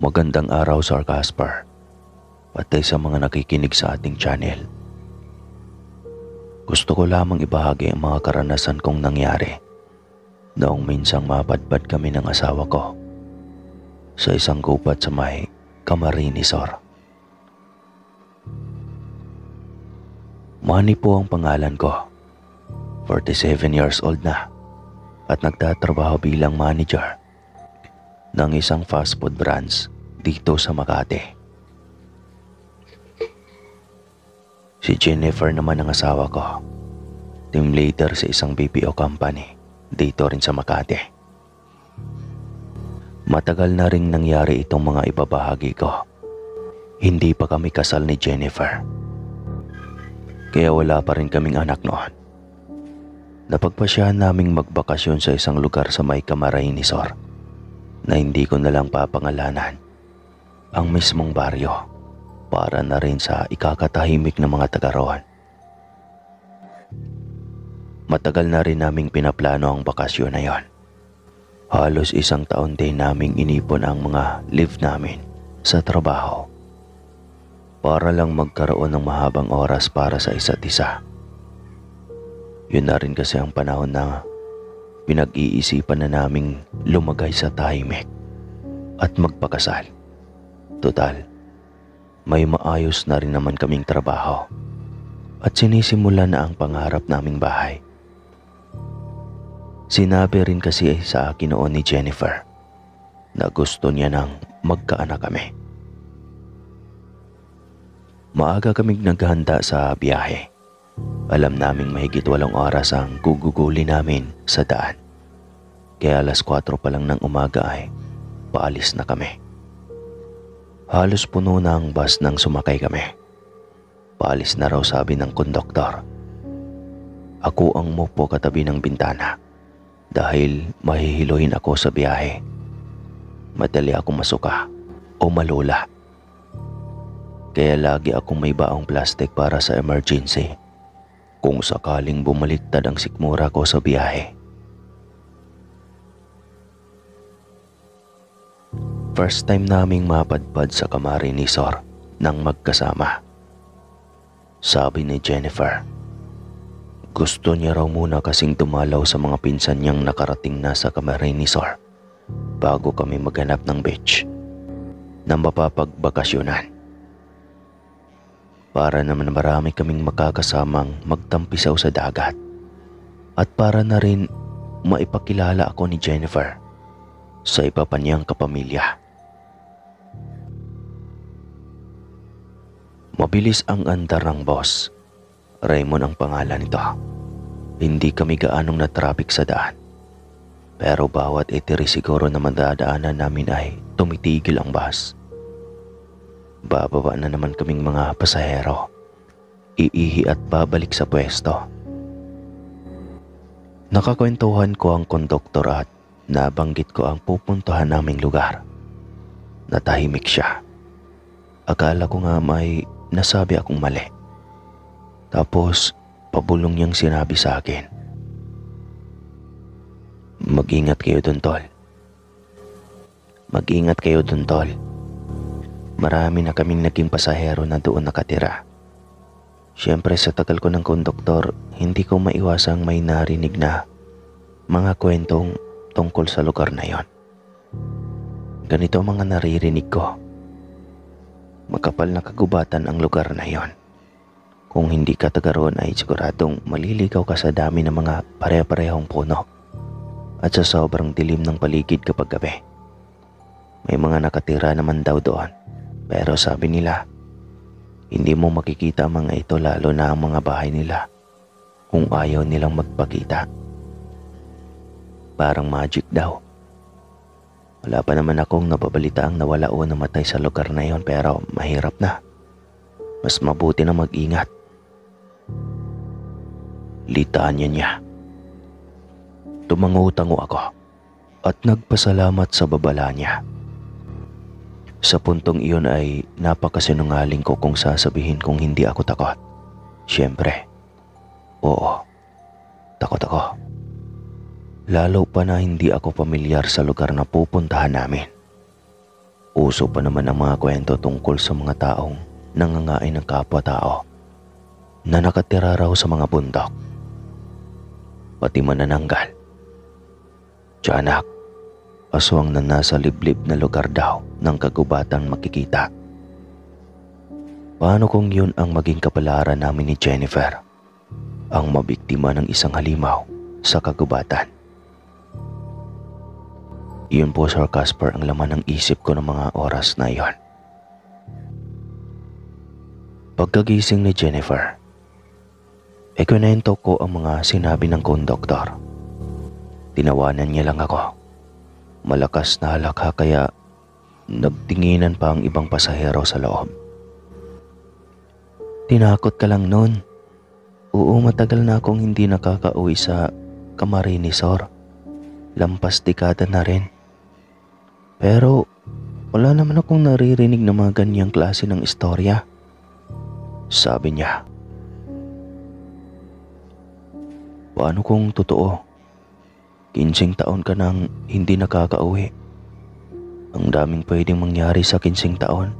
Magandang araw, Sir Casper, pati sa mga nakikinig sa ating channel. Gusto ko lamang ibahagi ang mga karanasan kong nangyari noong minsang mapadpad kami ng asawa ko sa isang gubat sa may Camarines Sur. Manny po ang pangalan ko. 47 years old na at nagtatrabaho bilang manager ng isang fast food branch dito sa Makati. Si Jennifer naman ang asawa ko, team leader sa isang BPO company dito rin sa Makati. Matagal na ring nangyari itong mga ibabahagi ko. Hindi pa kami kasal ni Jennifer, kaya wala pa rin kaming anak noon. Napagpasyahan naming magbakasyon sa isang lugar sa may Camarines Sur na hindi ko na lang papangalanan ang mismong baryo para na rin sa ikakatahimik ng mga taga roon. Matagal na rin naming pinaplano ang bakasyon na yon. Halos isang taon din naming inipon ang mga leave namin sa trabaho para lang magkaroon ng mahabang oras para sa isa't isa. Yun na rin kasi ang panahon na pinag-iisipan na naming lumagay sa tahimik at magpakasal. Total, may maayos na rin naman kaming trabaho at sinisimula na ang pangarap naming bahay. Sinabi rin kasi sa akin noon ni Jennifer na gusto niya nang magkaanak kami. Maaga kaming naghahanda sa biyahe. Alam naming mahigit 8 oras ang guguguli namin sa daan. Kaya alas 4 pa lang ng umaga ay paalis na kami. Halos puno na ang bus nang sumakay kami. Paalis na raw, sabi ng konduktor. Ako ang mupo katabi ng bintana dahil mahihiluhin ako sa biyahe. Madali akong masuka o malula. Kaya lagi akong may baong plastic para sa emergency kung sakaling bumaliktad ang sikmura ko sa biyahe. First time naming mapadpad sa Camarines Sur nang magkasama. Sabi ni Jennifer, gusto niya raw muna kasing dumalaw sa mga pinsan niyang nakarating na sa Camarines Sur bago kami maghanap ng beach na mapapagbakasyonan. Para naman marami kaming makakasamang magtampisaw sa dagat at para na rin maipakilala ako ni Jennifer sa iba pa niyang kapamilya. Mabilis ang andar ng boss. Raymond ang pangalan nito. Hindi kami gaanong na-traffic sa daan. Pero bawat eteri siguro na madadaanan namin ay tumitigil ang bus. Bababa na naman kaming mga pasahero. Iihi at babalik sa pwesto. Nakakwentuhan ko ang konduktor at nabanggit ko ang pupuntahan naming lugar. Natahimik siya. Akala ko nga may nasabi akong mali. Tapos pabulong niyang sinabi sa akin, Mag-ingat kayo dun, tol. Mag-ingat kayo dun, tol. Marami na kaming naging pasahero na doon nakatira. Siyempre sa tagal ko ng konduktor, hindi ko maiwasang may narinig na mga kwentong tungkol sa lugar na yon. Ganito ang mga naririnig ko. Makapal na kagubatan ang lugar na yon. Kung hindi ka taga roon ay siguradong maliligaw ka sa dami ng mga pare-parehong puno at sa sobrang dilim ng paligid kapag gabi. May mga nakatira naman daw doon, pero sabi nila, hindi mo makikita ang mga ito lalo na ang mga bahay nila kung ayaw nilang magpakita. Parang magic daw. Wala pa naman akong nababalitaang nawala o namatay sa lugar na yon, pero mahirap na. Mas mabuti na mag-ingat. Litanya niya. Tumango-tango ako at nagpasalamat sa babala niya. Sa puntong iyon ay napakasinungaling ko kung sasabihin kong hindi ako takot. Siyempre, oo, takot ako. Lalo pa na hindi ako pamilyar sa lugar na pupuntahan namin. Uso pa naman ang mga kwento tungkol sa mga taong nangangain ng kapwa-tao na nakatira raw sa mga bundok, pati manananggal, tiyanak, aswang na nasa liblib na lugar daw ng kagubatan makikita. Paano kung yun ang maging kapalaran namin ni Jennifer, ang mabiktima ng isang halimaw sa kagubatan? Yun po, Sir Casper, ang laman ng isip ko ng mga oras na iyon. Pagkagising ni Jennifer, ikunento ko ang mga sinabi ng konduktor. Tinawanan niya lang ako. Malakas na halakha kaya nagtinginan pa ang ibang pasahero sa loob. Tinakot ka lang nun. Oo, matagal na akong hindi nakakauwi sa Camarines Sur. Lampas dekada na rin. Pero wala naman akong naririnig na mga ganyang klase ng istorya, sabi niya. Paano kung totoo? 15 taon ka nang hindi nakakauwi. Ang daming pwedeng mangyari sa 15 taon.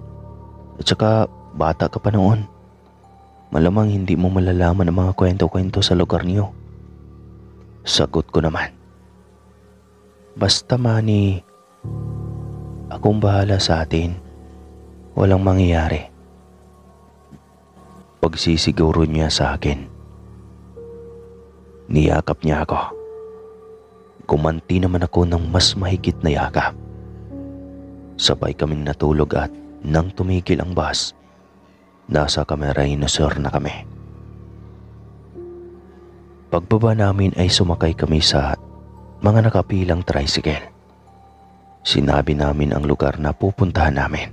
At saka bata ka pa noon. Malamang hindi mo malalaman ang mga kwento-kwento sa lugar niyo. Sagot ko naman. Basta Manny, akong bahala sa atin. Walang mangyayari. Pagsisiguro niya sa akin. Niyakap niya ako. Gumanti naman ako ng mas mahigit na yakap. Sabay kaming natulog at nang tumigil ang bus, nasa Camarines Sur na kami. Pagbaba namin ay sumakay kami sa mga nakapilang tricycle. Sinabi namin ang lugar na pupuntahan namin.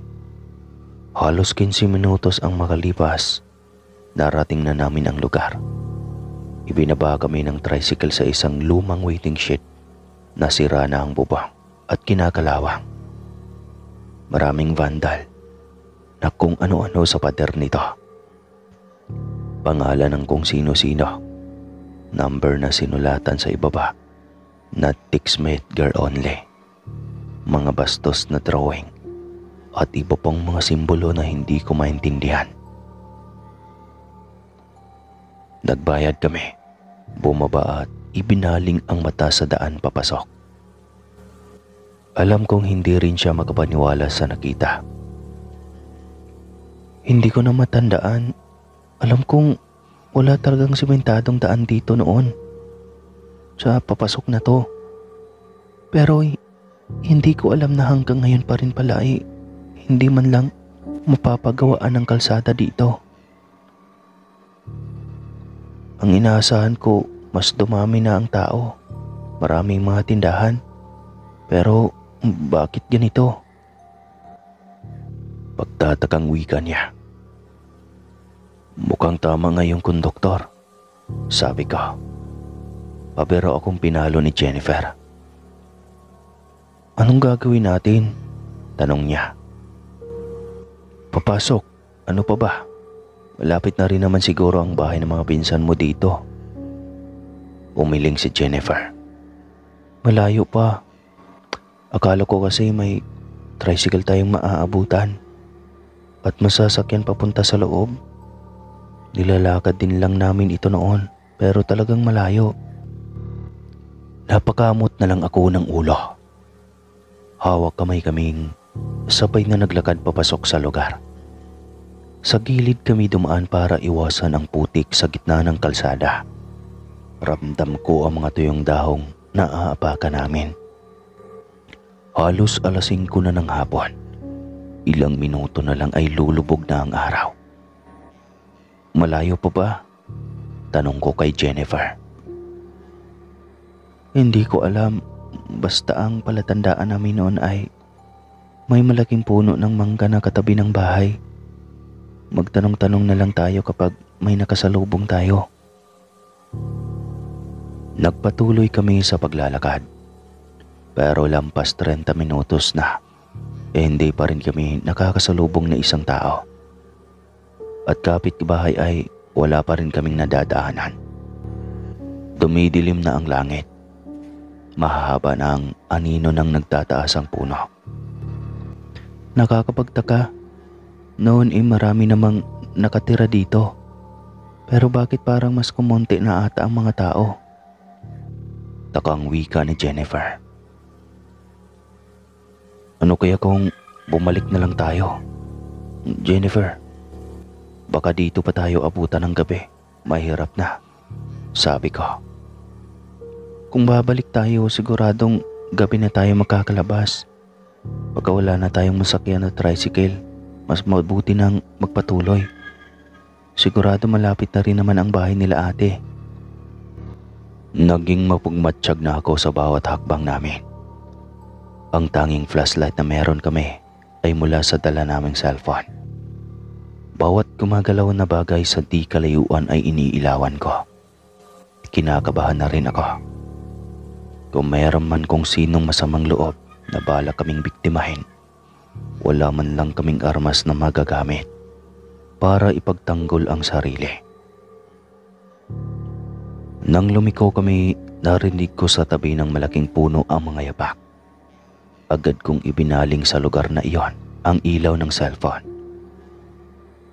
Halos 15 minutos ang makalipas, narating na namin ang lugar. Ibinaba kami ng tricycle sa isang lumang waiting shed na sira na ang bubong at kinakalawang. Maraming vandal na kung ano-ano sa pader nito. Pangalan ng kung sino-sino. Number na sinulatan sa ibaba na Tixmed Girl Only. Mga bastos na drawing at iba pang mga simbolo na hindi ko maintindihan. Nagbayad kami, bumaba at ibinaling ang mata sa daan papasok. Alam kong hindi rin siya makapaniwala sa nakita. Hindi ko na matandaan. Alam kong wala talagang simentadong daan dito noon sa papasok na to. Pero hindi ko alam na hanggang ngayon pa rin pala hindi man lang mapapagawaan ng kalsada dito. Ang inaasahan ko, mas dumami na ang tao. Maraming mga tindahan. Pero bakit ganito? Pagtatakang wika niya. Mukhang tama nga yung konduktor, sabi ko. Pabiro akong pinalo ni Jennifer. Anong gagawin natin? Tanong niya. Papasok. Ano pa ba? Malapit na rin naman siguro ang bahay ng mga pinsan mo dito. Umiling si Jennifer. Malayo pa. Akala ko kasi may tricycle tayong maaabutan at masasakyan papunta sa loob. Nilalakad din lang namin ito noon pero talagang malayo. Napakamot na lang ako ng ulo. Hawak kamay kaming sabay na naglakad papasok sa lugar. Sa gilid kami dumaan para iwasan ang putik sa gitna ng kalsada. Ramdam ko ang mga tuyong dahong na aapakan namin. Halos 5:00 na ng hapon. Ilang minuto na lang ay lulubog na ang araw. Malayo pa ba? Tanong ko kay Jennifer. Hindi ko alam. Basta ang palatandaan namin noon ay may malaking puno ng mangga na katabi ng bahay. Magtanong-tanong na lang tayo kapag may nakasalubong tayo. Nagpatuloy kami sa paglalakad. Pero lampas 30 minutos na, hindi pa rin kami nakakasalubong na isang tao. At kapitbahay ay wala pa rin kaming nadadaanan. Dumidilim na ang langit. Mahahaba na ang anino ng nagtataas ang puno. Nakakapagtaka. Noon marami namang nakatira dito. Pero bakit parang mas kumonti na ata ang mga tao? Takang wika ni Jennifer. Ano kaya kung bumalik na lang tayo? Jennifer, baka dito pa tayo abutan ng gabi. Mahirap na, sabi ko. Kung babalik tayo, siguradong gabi na tayo makakalabas. Pagka wala na tayong masakyan na tricycle, mas mabuti nang magpatuloy. Sigurado malapit na rin naman ang bahay nila ate. Naging mapugmatsyag na ako sa bawat hakbang namin. Ang tanging flashlight na meron kami ay mula sa dala naming cellphone. Bawat gumagalaw na bagay sa di kalayuan ay iniilawan ko. Kinakabahan na rin ako. Kung mayroon man kung sinong masamang loob na bala kaming biktimahin, wala man lang kaming armas na magagamit para ipagtanggol ang sarili. Nang lumiko kami, narinig ko sa tabi ng malaking puno ang mga yapak. Agad kong ibinaling sa lugar na iyon ang ilaw ng cellphone.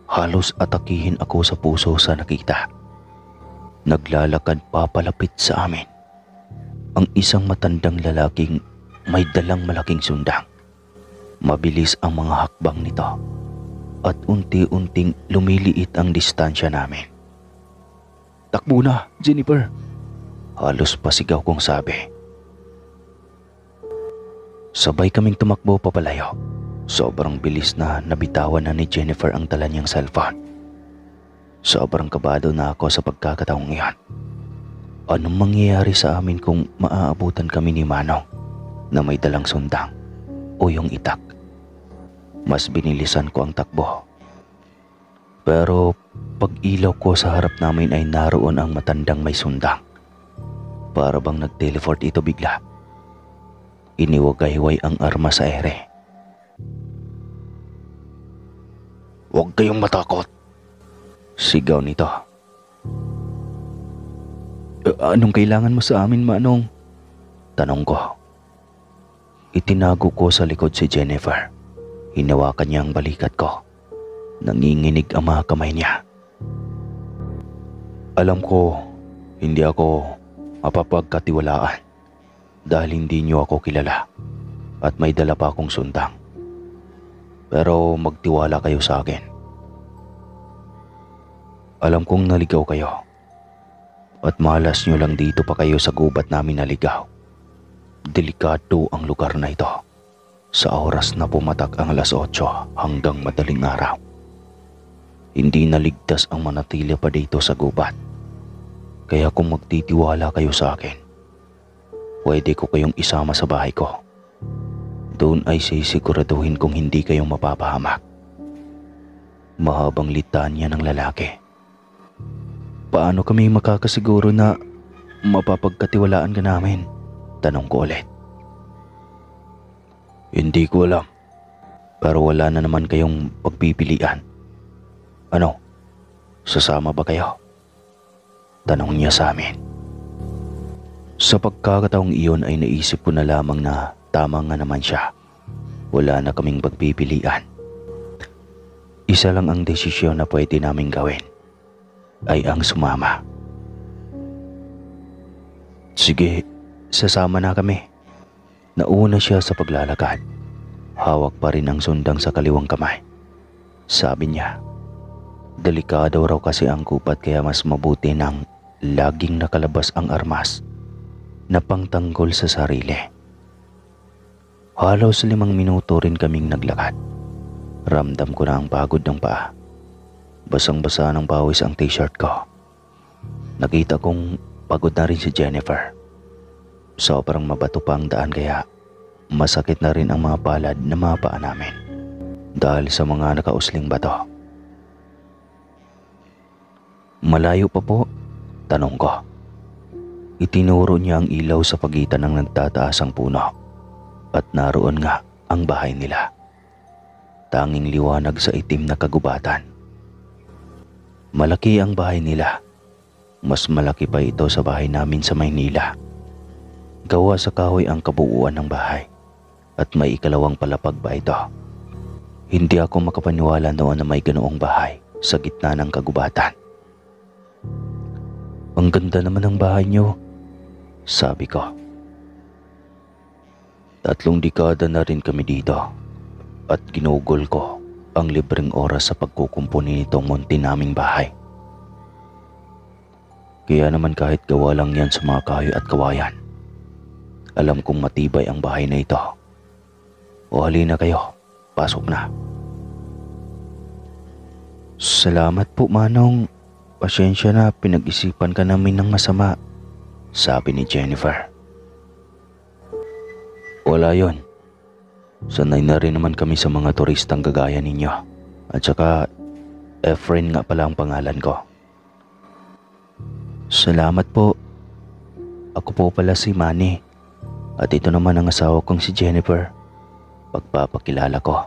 Halos atakihin ako sa puso sa nakita. Naglalakad papalapit sa amin ang isang matandang lalaking may dalang malaking sundang. Mabilis ang mga hakbang nito at unti-unting lumiliit ang distansya namin. Takbo na, Jennifer! Halos pasigaw kong sabi. Sabay kaming tumakbo papalayo. Sobrang bilis na nabitawan na ni Jennifer ang dala niyang cellphone. Sobrang kabado na ako sa pagkakataong iyon. Anong mangyayari sa amin kung maaabutan kami ni Manong na may dalang sundang o yung itak? Mas binilisan ko ang takbo. Pero pag ilaw ko sa harap namin ay naroon ang matandang may sundang. Para bang nag-teleport ito bigla. Iniwagayway ang arma sa ere. Huwag kayong matakot, sigaw nito. Anong kailangan mo sa amin, Manong? Tanong ko. Itinago ko sa likod si Jennifer. Hinawakan niya ang balikat ko. Nanginginig ang mga kamay niya. Alam ko, hindi ako mapapagkatiwalaan dahil hindi niyo ako kilala at may dala pa akong sundang. Pero magtiwala kayo sa akin. Alam kong naligaw kayo at malas niyo lang dito pa kayo sa gubat namin naligaw. Delikado ang lugar na ito sa oras na pumatak ang 8:00 hanggang madaling araw. Hindi naligtas ang manatili pa dito sa gubat. Kaya kung magtitiwala kayo sa akin, pwede ko kayong isama sa bahay ko. Doon ay sisiguraduhin kong hindi kayo mapapahamak. Mahabang litanya ng lalaki. Paano kami makakasiguro na mapapagkatiwalaan ka namin? Tanong ko ulit. Hindi ko alam. Pero wala na naman kayong pagpipilian. Ano? Sasama ba kayo? Tanong niya sa amin. Sa pagkakataong iyon ay naisip ko na lamang na tama nga naman siya. Wala na kaming pagpipilian. Isa lang ang desisyon na pwede naming gawin. Ay ang sumama. Sige, sasama na kami. Nauna siya sa paglalakad. Hawak pa rin ang sundang sa kaliwang kamay. Sabi niya, delikado raw kasi ang gubat kaya mas mabuti nang laging nakalabas ang armas na pangtanggol sa sarili. Halos 5 minuto rin kaming naglakad. Ramdam ko na ang pagod ng paa. Basang-basa ng pawis ang t-shirt ko. Nakita kong pagod na rin si Jennifer. Sobrang mabato pa ang daan kaya masakit na rin ang mga palad na mga paa namin dahil sa mga nakausling bato. Malayo pa po? Tanong ko. Itinuro niya ang ilaw sa pagitan ng nagtataasang puno at naroon nga ang bahay nila. Tanging liwanag sa itim na kagubatan. Malaki ang bahay nila. Mas malaki pa ito sa bahay namin sa Maynila. Gawa sa kahoy ang kabuuan ng bahay at may 2 palapag pa ito. Hindi ako makapaniwala noon na may ganoong bahay sa gitna ng kagubatan. Ang ganda naman ng bahay niyo, sabi ko. 3 dekada na rin kami dito at ginugol ko ang libreng oras sa pagkukumpuni nitong munti naming bahay. Kaya naman kahit gawa lang yan sa mga kahoy at kawayan, alam kong matibay ang bahay na ito. O halina kayo, pasok na. Salamat po, Manong. Pasensya na, pinag-isipan ka namin ng masama, sabi ni Jennifer. Wala yon. Sanay na rin naman kami sa mga turistang gagaya ninyo. At saka, Efren nga pala ang pangalan ko. Salamat po. Ako po pala si Manny. At ito naman ang asawa kong si Jennifer. Pagpapakilala ko.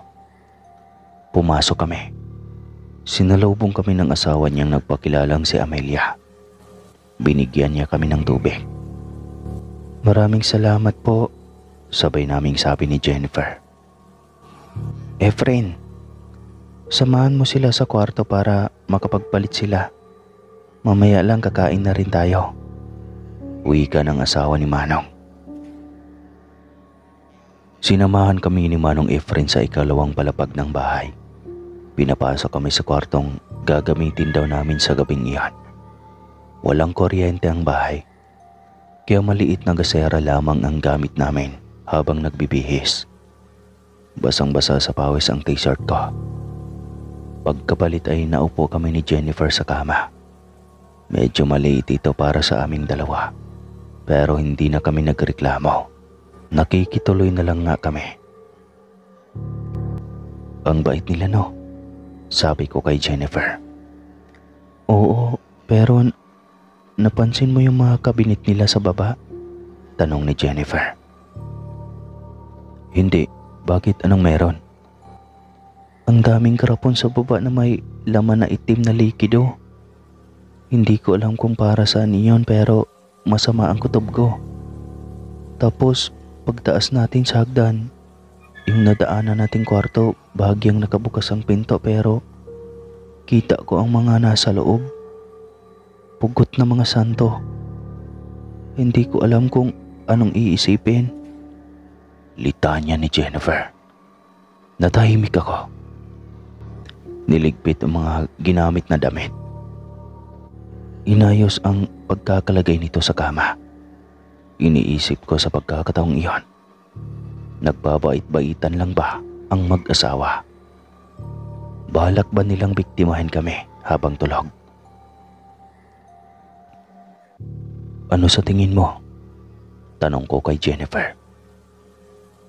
Pumasok kami. Sinalubong kami ng asawa niyang nagpakilalang si Amelia. Binigyan niya kami ng tubig. Maraming salamat po, sabay naming sabi ni Jennifer. Efren, samahan mo sila sa kwarto para makapagpalit sila. Mamaya lang kakain na rin tayo. Wika ng asawa ni Manong. Sinamahan kami ni Manong Efren sa ikalawang palapag ng bahay. Pinapasok kami sa kwartong gagamitin daw namin sa gabing iyon. Walang kuryente ang bahay, kaya maliit na gasera lamang ang gamit namin habang nagbibihis. Basang-basa sa pawis ang t-shirt ko. Pagkapalit ay naupo kami ni Jennifer sa kama. Medyo maliit ito para sa aming dalawa, pero hindi na kami nagreklamo. Nakikituloy na lang nga kami. Ang bait nila, no? Sabi ko kay Jennifer. Oo, pero napansin mo yung mga kabinet nila sa baba? Tanong ni Jennifer. Hindi, bakit anong meron? Ang daming karapon sa baba na may laman na itim na likido. Hindi ko alam kung para saan iyon pero masama ang kutob ko. Tapos pagtaas natin sa hagdan, yung nadaanan nating kwarto, bahagyang nakabukas ang pinto pero kita ko ang mga nasa loob. Pugot na mga santo. Hindi ko alam kung anong iisipin. Litanya ni Jennifer. Natahimik ako. Niligpit ang mga ginamit na damit. Inayos ang pagkakalagay nito sa kama. Iniisip ko sa pagkakataong iyon. Nagbabait-baitan lang ba ang mag-asawa? Balak ba nilang biktimahin kami habang tulog? Ano sa tingin mo? Tanong ko kay Jennifer.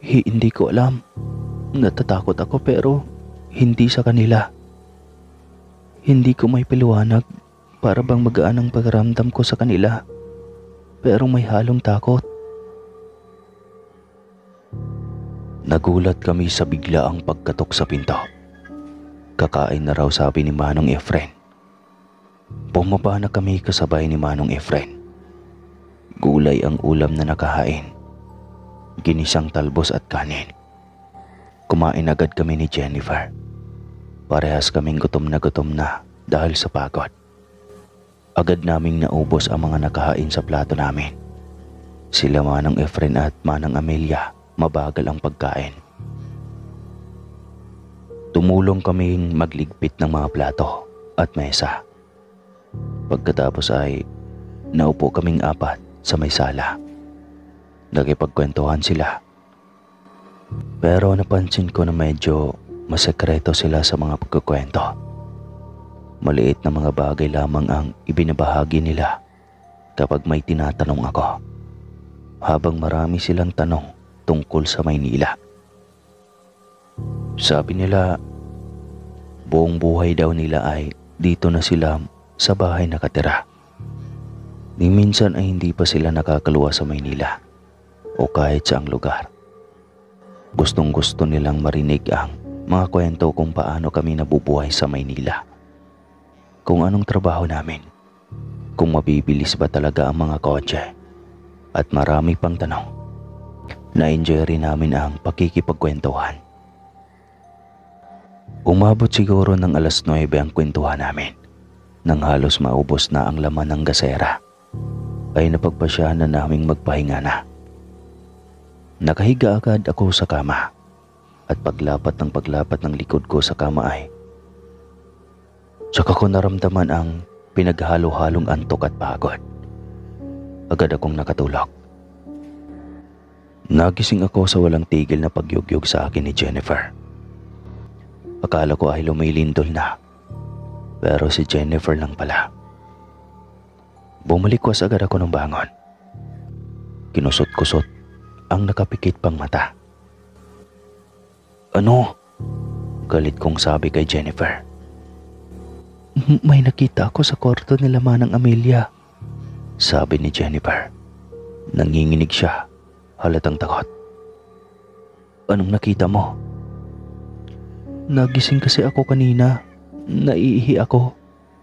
Hindi ko alam. Natatakot ako pero hindi sa kanila. Hindi ko may paliwanag, para bang magaan ang pagramdam ko sa kanila. Pero may halong takot. Nagulat kami sa biglaang pagkatok sa pinto. Kakain na raw, sabi ni Manong Efren. Bumaba na kami kasabay ni Manong Efren. Gulay ang ulam na nakahain. Ginisang talbos at kanin. Kumain agad kami ni Jennifer. Parehas kaming gutom na dahil sa pagod. Agad naming naubos ang mga nakahain sa plato namin. Sila Manong Efren at Manang Amelia, mabagal ang pagkain. Tumulong kaming magligpit ng mga plato at mesa. Pagkatapos ay naupo kaming 4 sa may sala. Nakipagkwentuhan sila. Pero napansin ko na medyo masekreto sila sa mga pagkukwento. Maliit na mga bagay lamang ang ibinabahagi nila kapag may tinatanong ako. Habang marami silang tanong tungkol sa Maynila. Sabi nila, buong buhay daw nila ay dito na sila sa bahay nakatira. Ni minsan ay hindi pa sila nakakaluwa sa Maynila o kahit saang lugar. Gustong-gusto nilang marinig ang mga kwento kung paano kami nabubuhay sa Maynila. Kung anong trabaho namin, kung mabibilis ba talaga ang mga kotse, at marami pang tanong. Na-enjoy rin namin ang pakikipagkwentuhan. Umabot siguro ng alas 9 ang kwentuhan namin. Nang halos maubos na ang laman ng gasera, ay napagpasyahan na naming magpahinga na. Nakahiga agad ako sa kama at paglapat ng likod ko sa kama ay tsaka ko naramdaman ang pinaghalo-halong antok at pagod. Agad akong nakatulog. Nagising ako sa walang tigil na pagyugyug sa akin ni Jennifer. Akala ko ay lumilindol na, pero si Jennifer lang pala. Bumalikwas agad ako ng bangon. Kinusot-kusot ang nakapikit pang mata. "Ano?" Galit kong sabi kay Jennifer. "May nakita ako sa kwarto nila Manang Amelia," sabi ni Jennifer. Nanginginig siya, halatang takot. "Anong nakita mo?" "Nagising kasi ako kanina. Naiihi ako.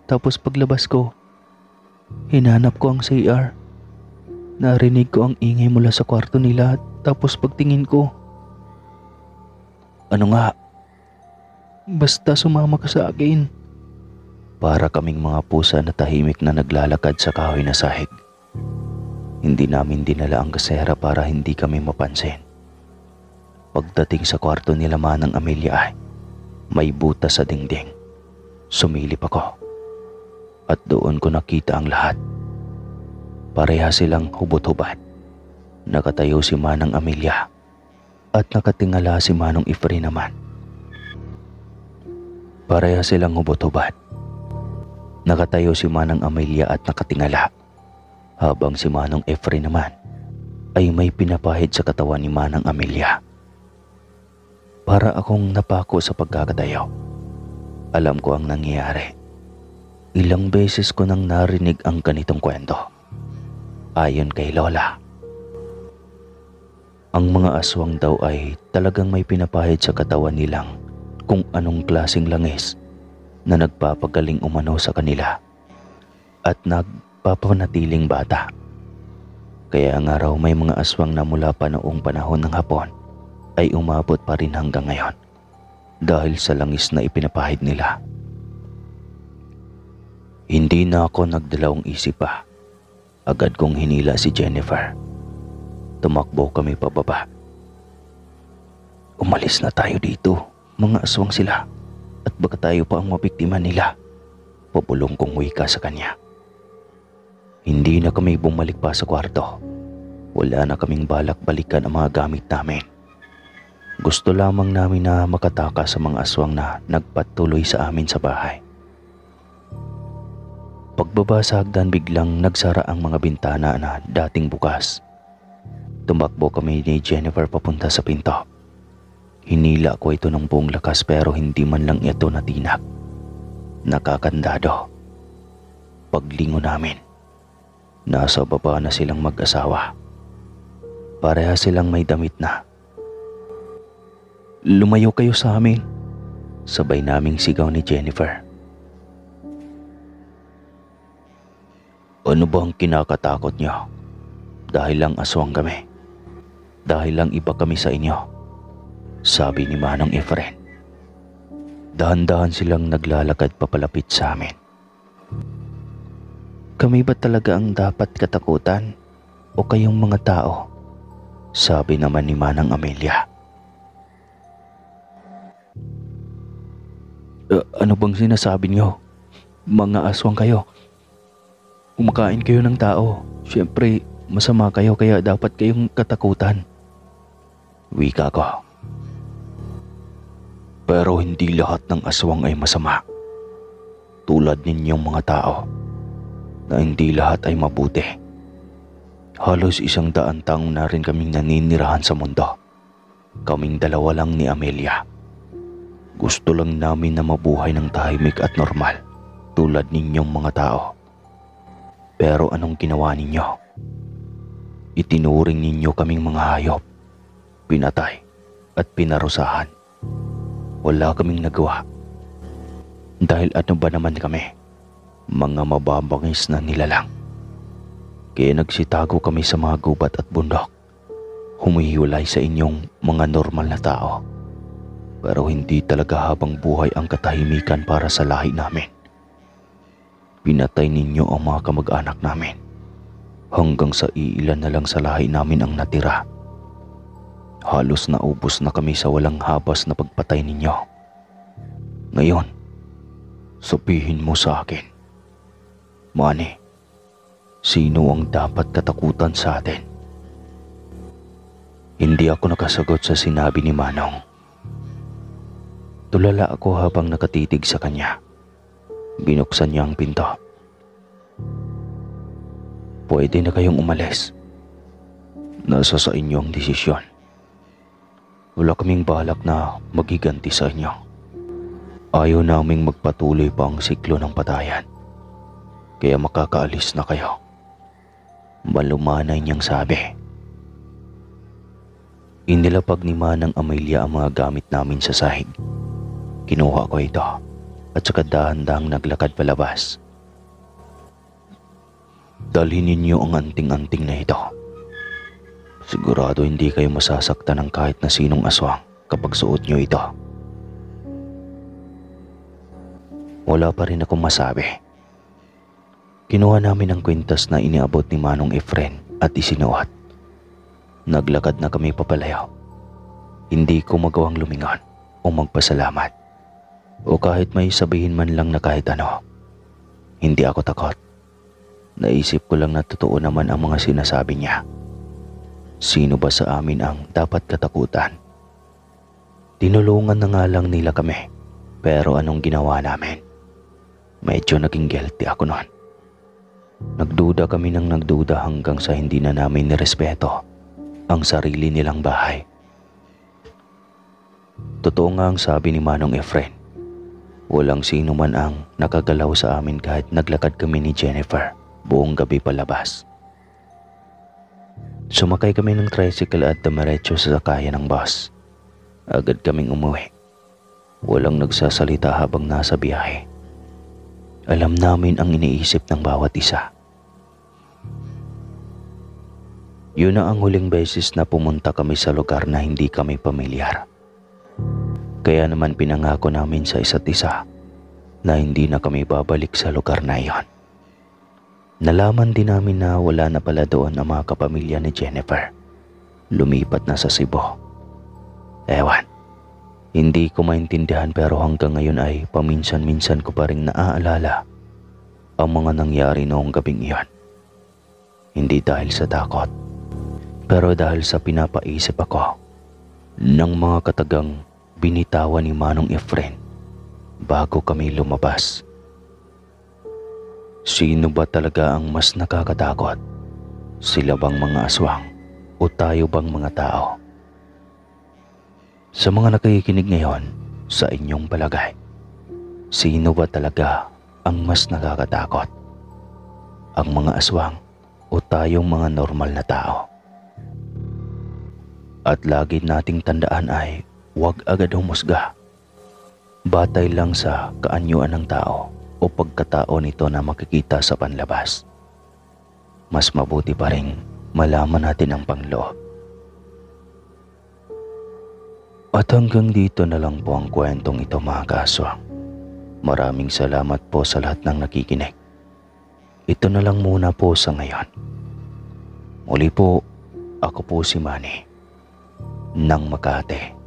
Tapos paglabas ko, hinanap ko ang CR. Narinig ko ang ingay mula sa kwarto nila, tapos pagtingin ko." "Ano nga?" "Basta sumama ka sa akin." Para kaming mga pusa na tahimik na naglalakad sa kahoy na sahig. Hindi namin dinala ang gasera para hindi kami mapansin. Pagdating sa kwarto nila Manang Amelia ay may butas sa dingding. Sumilip ako at doon ko nakita ang lahat. Pareha silang hubot-hubad. Nakatayo si Manang Amelia at nakatingala si Manong Efren naman. Pareha silang hubot-hubad. Nakatayo si Manang Amelia at nakatingala, habang si Manong Efren naman ay may pinapahid sa katawan ni Manang Amelia. Para akong napako sa pagkakatayo. Alam ko ang nangyayari. Ilang beses ko nang narinig ang ganitong kwento. Ayon kay Lola, ang mga aswang daw ay talagang may pinapahid sa katawan nilang kung anong klaseng langis na nagpapagaling umano sa kanila at nagpapanatiling bata. Kaya nga raw may mga aswang na mula pa noong panahon ng Hapon ay umabot pa rin hanggang ngayon dahil sa langis na ipinapahid nila. Hindi na ako nagdalawang isip pa. Agad kong hinila si Jennifer. Tumakbo kami pababa. "Umalis na tayo dito, mga aswang sila. At baka tayo pa ang mabiktima nila," pabulong kong wika sa kanya. Hindi na kami bumalik pa sa kwarto. Wala na kaming balak balikan ang mga gamit namin. Gusto lamang namin na makatakas sa mga aswang na nagpatuloy sa amin sa bahay. Pagbaba sa hagdan, biglang nagsara ang mga bintana na dating bukas. Tumakbo kami ni Jennifer papunta sa pinto. Hinila ko ito ng buong lakas pero hindi man lang ito natinag. Nakakandado. Paglingon namin, nasa baba na silang mag-asawa. Pareha silang may damit na. "Lumayo kayo sa amin," sabay naming sigaw ni Jennifer. "Ano bang kinakatakot niyo? Dahil lang aswang kami. Dahil lang iba kami sa inyo," sabi ni Manong Efren. Dahan-dahan silang naglalakad papalapit sa amin. "Kami ba talaga ang dapat katakutan o kayong mga tao?" sabi naman ni Manang Amelia. Ano bang sinasabi niyo? Mga aswang kayo. Kumakain kayo ng tao. Siyempre, masama kayo kaya dapat kayong katakutan," wika ko. "Pero hindi lahat ng aswang ay masama. Tulad ninyong mga tao, na hindi lahat ay mabuti. Halos 100 taong na rin kaming naninirahan sa mundo. Kaming dalawa lang ni Amelia. Gusto lang namin na mabuhay ng tahimik at normal, tulad ninyong mga tao. Pero anong ginawa ninyo? Itinuring ninyo kaming mga hayop, pinatay at pinarusahan. Wala kaming nagawa. Dahil ano ba naman kami? Mga mababangis na nilalang. Kaya nagsitago kami sa mga gubat at bundok, humihiwalay sa inyong mga normal na tao. Pero hindi talaga habang buhay ang katahimikan para sa lahi namin. Pinatay ninyo ang mga kamag-anak namin. Hanggang sa iilan na lang sa lahi namin ang natira. Halos naubos na kami sa walang habas na pagpatay ninyo. Ngayon, sabihin mo sa akin, Manny, sino ang dapat katakutan sa atin? Hindi ako nakasagot sa sinabi ni Manong. Tulala ako habang nakatitig sa kanya. Binuksan niya ang pinto. Pwede na kayong umalis. Nasa sa inyo ang desisyon. Wala kaming balak na magiganti sa inyo. Ayaw naming magpatuloy pa ang siklo ng patayan. Kaya makakaalis na kayo. Malumanay niyang sabi. Inilapag ni Manang Amelia ang mga gamit namin sa sahig. Kinuha ko ito at saka dahan-dahang naglakad palabas. Dalhin ninyo ang anting-anting na ito. Sigurado hindi kayo masasaktan ng kahit na sinong aswang kapag suot nyo ito. Wala pa rin akong masabi. Kinuha namin ang kwintas na iniabot ni Manong Efren at isinuot. Naglakad na kami papalayo. Hindi ko magawang lumingon o magpasalamat. O kahit may sabihin man lang na kahit ano. Hindi ako takot. Naisip ko lang na totoo naman ang mga sinasabi niya. Sino ba sa amin ang dapat katakutan? Tinulungan na nga lang nila kami. Pero anong ginawa namin? Medyo naging guilty ako noon. Nagduda kami ng nagduda hanggang sa hindi na namin nirespeto ang sarili nilang bahay. Totoo nga ang sabi ni Manong Efren. Walang sino man ang nakagalaw sa amin kahit naglakad kami ni Jennifer buong gabi palabas. Sumakay kami ng tricycle at dumiretso sa sakayan ng bus. Agad kaming umuwi. Walang nagsasalita habang nasa biyahe. Alam namin ang iniisip ng bawat isa. Yun na ang huling beses na pumunta kami sa lugar na hindi kami pamilyar. Kaya naman pinangako namin sa isa't isa na hindi na kami babalik sa lugar na iyon. Nalaman din namin na wala na pala doon ang mga kapamilya ni Jennifer. Lumipat na sa Cebu. Ewan, hindi ko maintindihan pero hanggang ngayon ay paminsan-minsan ko pa rin naaalala ang mga nangyari noong gabing iyon. Hindi dahil sa takot, pero dahil sa pinapaisip ako ng mga katagang binitawan ni Manong Efren bago kami lumabas. Sino ba talaga ang mas nakakatakot? Sila bang mga aswang o tayo bang mga tao? Sa mga nakikinig ngayon, sa inyong palagay, sino ba talaga ang mas nakakatakot? Ang mga aswang o tayong mga normal na tao? At lagi nating tandaan ay huwag agad humusga. Batay lang sa kaanyuan ng tao o pagkatao nito na makikita sa panlabas. Mas mabuti pa rin malaman natin ang pangloob. At hanggang dito na lang po ang kwentong ito mga kaswang. Maraming salamat po sa lahat ng nakikinig. Ito na lang muna po sa ngayon. Muli po, ako po si Manny ng Makati.